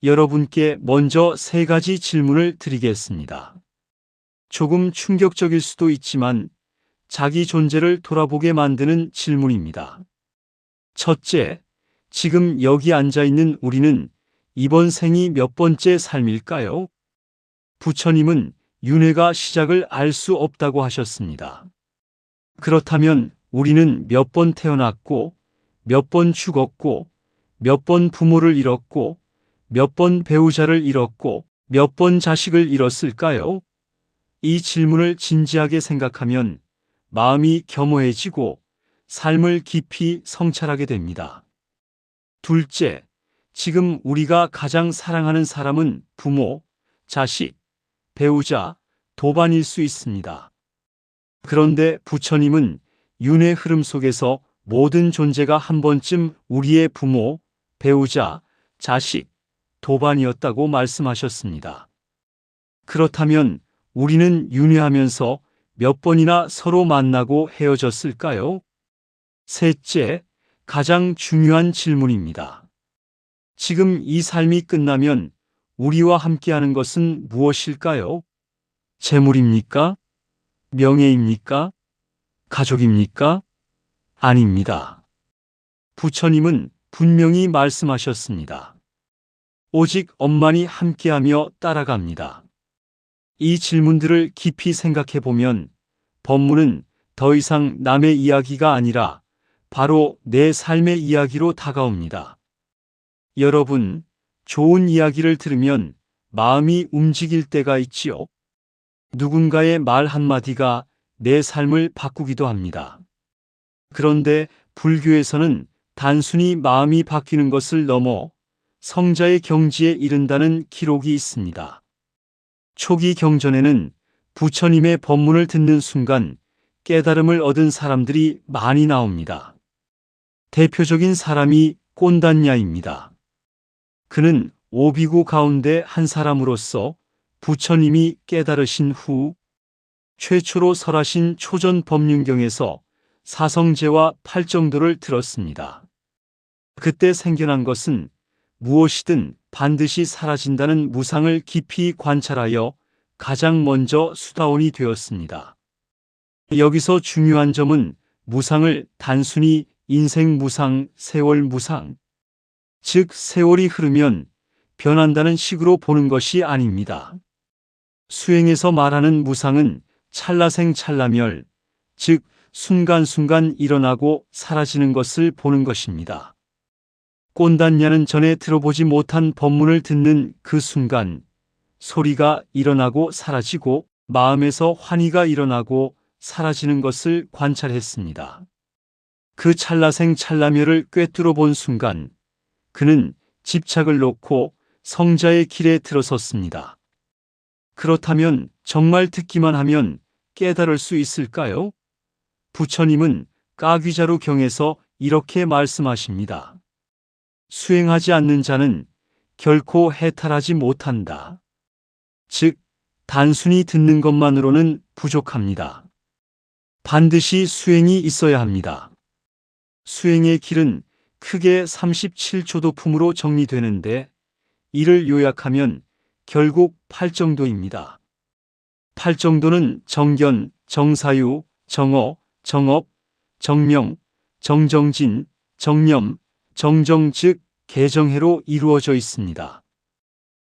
여러분께 먼저 세 가지 질문을 드리겠습니다. 조금 충격적일 수도 있지만 자기 존재를 돌아보게 만드는 질문입니다. 첫째, 지금 여기 앉아 있는 우리는 이번 생이 몇 번째 삶일까요? 부처님은 윤회가 시작을 알 수 없다고 하셨습니다. 그렇다면 우리는 몇 번 태어났고, 몇 번 죽었고, 몇 번 부모를 잃었고, 몇 번 배우자를 잃었고, 몇 번 자식을 잃었을까요? 이 질문을 진지하게 생각하면 마음이 겸허해지고 삶을 깊이 성찰하게 됩니다. 둘째, 지금 우리가 가장 사랑하는 사람은 부모, 자식, 배우자, 도반일 수 있습니다. 그런데 부처님은 윤회 흐름 속에서 모든 존재가 한 번쯤 우리의 부모, 배우자, 자식, 도반이었다고 말씀하셨습니다. 그렇다면 우리는 윤회하면서 몇 번이나 서로 만나고 헤어졌을까요? 셋째, 가장 중요한 질문입니다. 지금 이 삶이 끝나면 우리와 함께하는 것은 무엇일까요? 재물입니까? 명예입니까? 가족입니까? 아닙니다. 부처님은 분명히 말씀하셨습니다. 오직 엄만이 함께하며 따라갑니다. 이 질문들을 깊이 생각해 보면 법문은 더 이상 남의 이야기가 아니라 바로 내 삶의 이야기로 다가옵니다. 여러분, 좋은 이야기를 들으면 마음이 움직일 때가 있지요. 누군가의 말 한마디가 내 삶을 바꾸기도 합니다. 그런데 불교에서는 단순히 마음이 바뀌는 것을 넘어 성자의 경지에 이른다는 기록이 있습니다. 초기 경전에는 부처님의 법문을 듣는 순간 깨달음을 얻은 사람들이 많이 나옵니다. 대표적인 사람이 꼰단냐입니다. 그는 오비구 가운데 한 사람으로서 부처님이 깨달으신 후 최초로 설하신 초전 법륜경에서 사성제와 팔정도를 들었습니다. 그때 생겨난 것은 무엇이든 반드시 사라진다는 무상을 깊이 관찰하여 가장 먼저 수다원이 되었습니다. 여기서 중요한 점은 무상을 단순히 인생 무상, 세월 무상, 즉 세월이 흐르면 변한다는 식으로 보는 것이 아닙니다. 수행에서 말하는 무상은 찰나생 찰나멸, 즉 순간순간 일어나고 사라지는 것을 보는 것입니다. 꼰단냐는 전에 들어보지 못한 법문을 듣는 그 순간 소리가 일어나고 사라지고 마음에서 환희가 일어나고 사라지는 것을 관찰했습니다. 그 찰나생 찰나멸을 꿰뚫어 본 순간 그는 집착을 놓고 성자의 길에 들어섰습니다. 그렇다면 정말 듣기만 하면 깨달을 수 있을까요? 부처님은 까귀자루 경에서 이렇게 말씀하십니다. 수행하지 않는 자는 결코 해탈하지 못한다. 즉, 단순히 듣는 것만으로는 부족합니다. 반드시 수행이 있어야 합니다. 수행의 길은 크게 37조도품으로 정리되는데 이를 요약하면 결국 8정도입니다. 8정도는 정견, 정사유, 정어, 정업, 정명, 정정진, 정념, 정정 즉 개정해로 이루어져 있습니다.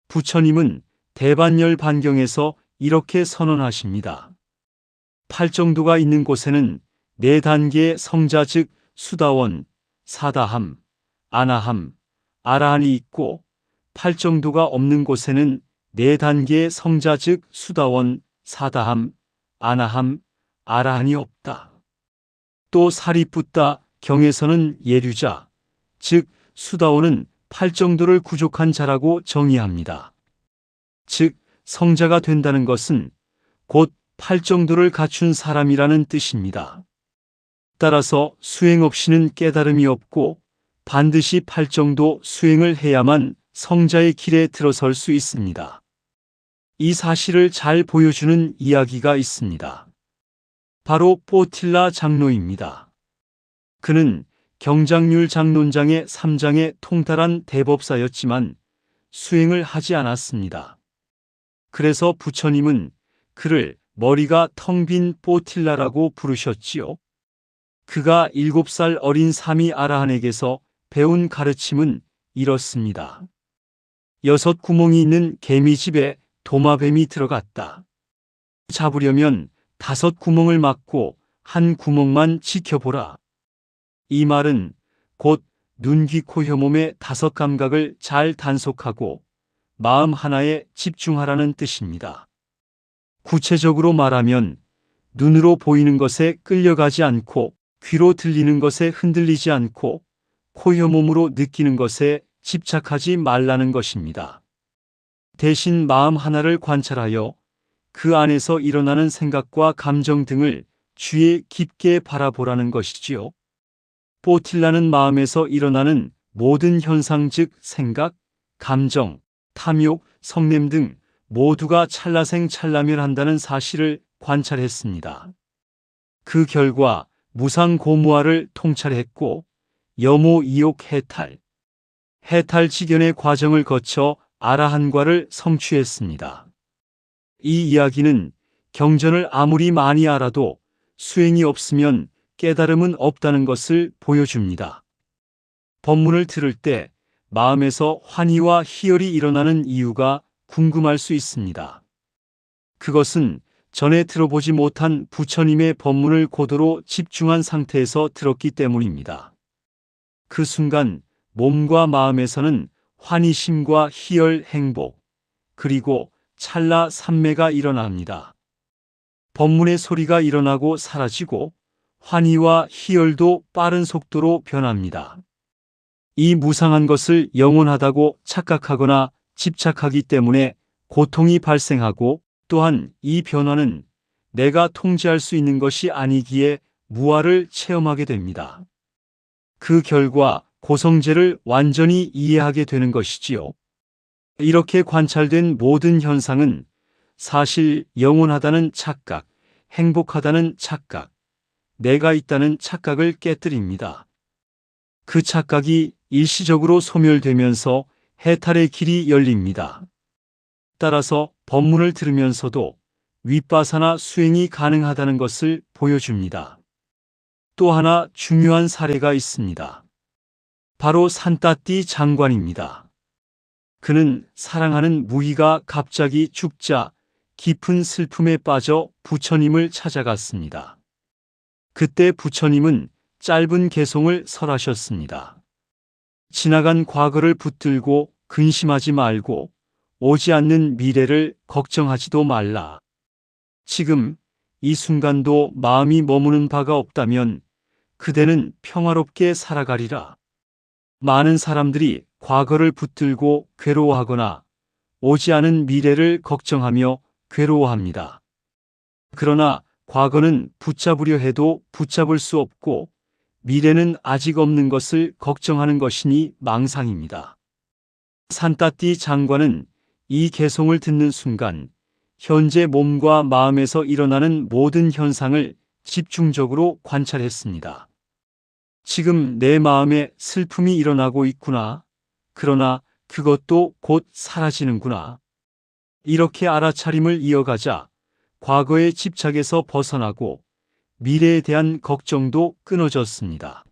부처님은 대반열 반경에서 이렇게 선언하십니다. 8정도가 있는 곳에는 4단계의 성자 즉 수다원, 사다함, 아나함, 아라한이 있고 8정도가 없는 곳에는 4단계의 성자 즉 수다원, 사다함, 아나함, 아라한이 없다. 또 사리붓다 경에서는 예류자, 즉 수다원은 8정도를 구족한 자라고 정의합니다. 즉 성자가 된다는 것은 곧 8정도를 갖춘 사람이라는 뜻입니다. 따라서 수행 없이는 깨달음이 없고 반드시 8정도 수행을 해야만 성자의 길에 들어설 수 있습니다. 이 사실을 잘 보여주는 이야기가 있습니다. 바로 뽀틸라 장로입니다. 그는 경장률 장론장의 3장에 통달한 대법사였지만 수행을 하지 않았습니다. 그래서 부처님은 그를 머리가 텅 빈 뽀틸라라고 부르셨지요. 그가 7살 어린 사미 아라한에게서 배운 가르침은 이렇습니다. 6구멍이 있는 개미집에 도마뱀이 들어갔다. 잡으려면 5구멍을 막고 한 구멍만 지켜보라. 이 말은 곧 눈, 귀, 코, 혀, 몸의 5감각을 잘 단속하고 마음 하나에 집중하라는 뜻입니다. 구체적으로 말하면 눈으로 보이는 것에 끌려가지 않고 귀로 들리는 것에 흔들리지 않고 코, 혀, 몸으로 느끼는 것에 집착하지 말라는 것입니다. 대신 마음 하나를 관찰하여 그 안에서 일어나는 생각과 감정 등을 주의 깊게 바라보라는 것이지요. 뽀틸라는 마음에서 일어나는 모든 현상 즉 생각, 감정, 탐욕, 성냄 등 모두가 찰나생찰나멸한다는 사실을 관찰했습니다. 그 결과 무상고무화를 통찰했고 여모 이욕 해탈지견의 과정을 거쳐 아라한과를 성취했습니다. 이 이야기는 경전을 아무리 많이 알아도 수행이 없으면 깨달음은 없다는 것을 보여줍니다. 법문을 들을 때 마음에서 환희와 희열이 일어나는 이유가 궁금할 수 있습니다. 그것은 전에 들어보지 못한 부처님의 법문을 고도로 집중한 상태에서 들었기 때문입니다. 그 순간 몸과 마음에서는 환희심과 희열, 행복, 그리고 찰나 삼매가 일어납니다. 법문의 소리가 일어나고 사라지고 환희와 희열도 빠른 속도로 변합니다. 이 무상한 것을 영원하다고 착각하거나 집착하기 때문에 고통이 발생하고 또한 이 변화는 내가 통제할 수 있는 것이 아니기에 무아를 체험하게 됩니다. 그 결과 고성제를 완전히 이해하게 되는 것이지요. 이렇게 관찰된 모든 현상은 사실 영원하다는 착각, 행복하다는 착각, 내가 있다는 착각을 깨뜨립니다. 그 착각이 일시적으로 소멸되면서 해탈의 길이 열립니다. 따라서 법문을 들으면서도 윗바사나 수행이 가능하다는 것을 보여줍니다. 또 하나 중요한 사례가 있습니다. 바로 산따띠 장관입니다. 그는 사랑하는 무희가 갑자기 죽자 깊은 슬픔에 빠져 부처님을 찾아갔습니다. 그때 부처님은 짧은 개송을 설하셨습니다. 지나간 과거를 붙들고 근심하지 말고 오지 않는 미래를 걱정하지도 말라. 지금 이 순간도 마음이 머무는 바가 없다면 그대는 평화롭게 살아가리라. 많은 사람들이 과거를 붙들고 괴로워하거나 오지 않은 미래를 걱정하며 괴로워합니다. 그러나 과거는 붙잡으려 해도 붙잡을 수 없고 미래는 아직 없는 것을 걱정하는 것이니 망상입니다. 산따띠 장관은 이 개송을 듣는 순간 현재 몸과 마음에서 일어나는 모든 현상을 집중적으로 관찰했습니다. 지금 내 마음에 슬픔이 일어나고 있구나. 그러나 그것도 곧 사라지는구나. 이렇게 알아차림을 이어가자 과거의 집착에서 벗어나고 미래에 대한 걱정도 끊어졌습니다.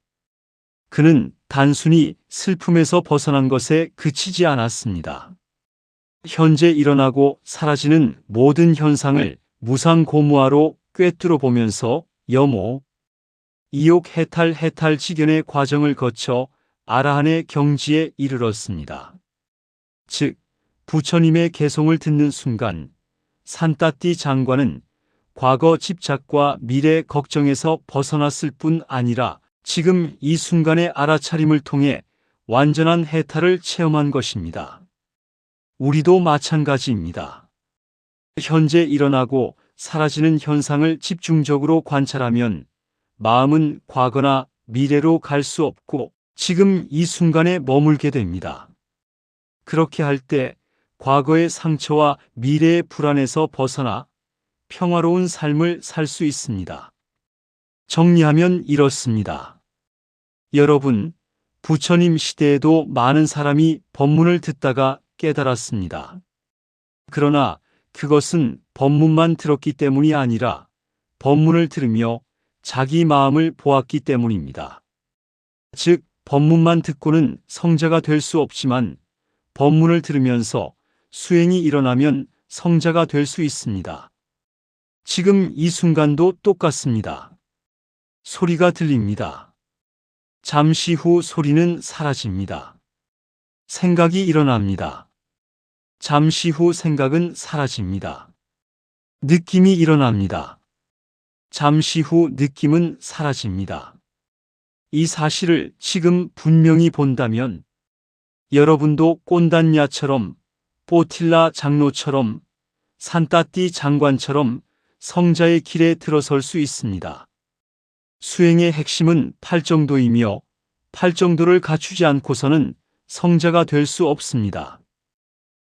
그는 단순히 슬픔에서 벗어난 것에 그치지 않았습니다. 현재 일어나고 사라지는 모든 현상을 무상고무화로 꿰뚫어 보면서 여모, 이욕 해탈지견의 과정을 거쳐 아라한의 경지에 이르렀습니다. 즉, 부처님의 개송을 듣는 순간 산따띠 장관은 과거 집착과 미래 걱정에서 벗어났을 뿐 아니라 지금 이 순간의 알아차림을 통해 완전한 해탈을 체험한 것입니다. 우리도 마찬가지입니다. 현재 일어나고 사라지는 현상을 집중적으로 관찰하면 마음은 과거나 미래로 갈 수 없고 지금 이 순간에 머물게 됩니다. 그렇게 할 때 과거의 상처와 미래의 불안에서 벗어나 평화로운 삶을 살 수 있습니다. 정리하면 이렇습니다. 여러분, 부처님 시대에도 많은 사람이 법문을 듣다가 깨달았습니다. 그러나 그것은 법문만 들었기 때문이 아니라 법문을 들으며 자기 마음을 보았기 때문입니다. 즉, 법문만 듣고는 성자가 될 수 없지만 법문을 들으면서 수행이 일어나면 성자가 될 수 있습니다. 지금 이 순간도 똑같습니다. 소리가 들립니다. 잠시 후 소리는 사라집니다. 생각이 일어납니다. 잠시 후 생각은 사라집니다. 느낌이 일어납니다. 잠시 후 느낌은 사라집니다. 이 사실을 지금 분명히 본다면 여러분도 꼰단야처럼, 뽀틸라 장로처럼, 산따띠 장관처럼 성자의 길에 들어설 수 있습니다. 수행의 핵심은 팔정도이며 팔정도를 갖추지 않고서는 성자가 될 수 없습니다.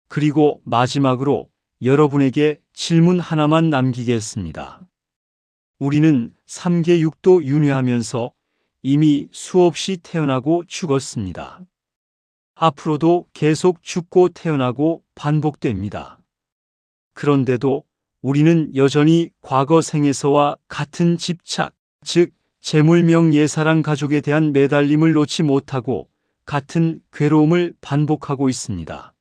그리고 마지막으로 여러분에게 질문 하나만 남기겠습니다. 우리는 3계 6도 윤회하면서 이미 수없이 태어나고 죽었습니다. 앞으로도 계속 죽고 태어나고 반복됩니다. 그런데도 우리는 여전히 과거 생에서와 같은 집착, 즉 재물, 명예, 사랑, 가족에 대한 매달림을 놓지 못하고 같은 괴로움을 반복하고 있습니다.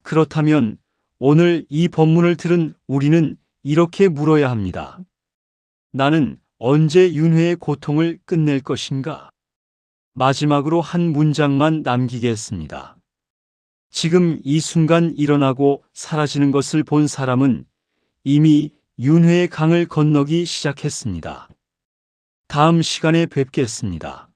그렇다면 오늘 이 법문을 들은 우리는 이렇게 물어야 합니다. 나는 언제 윤회의 고통을 끝낼 것인가? 마지막으로 한 문장만 남기겠습니다. 지금 이 순간 일어나고 사라지는 것을 본 사람은 이미 윤회의 강을 건너기 시작했습니다. 다음 시간에 뵙겠습니다.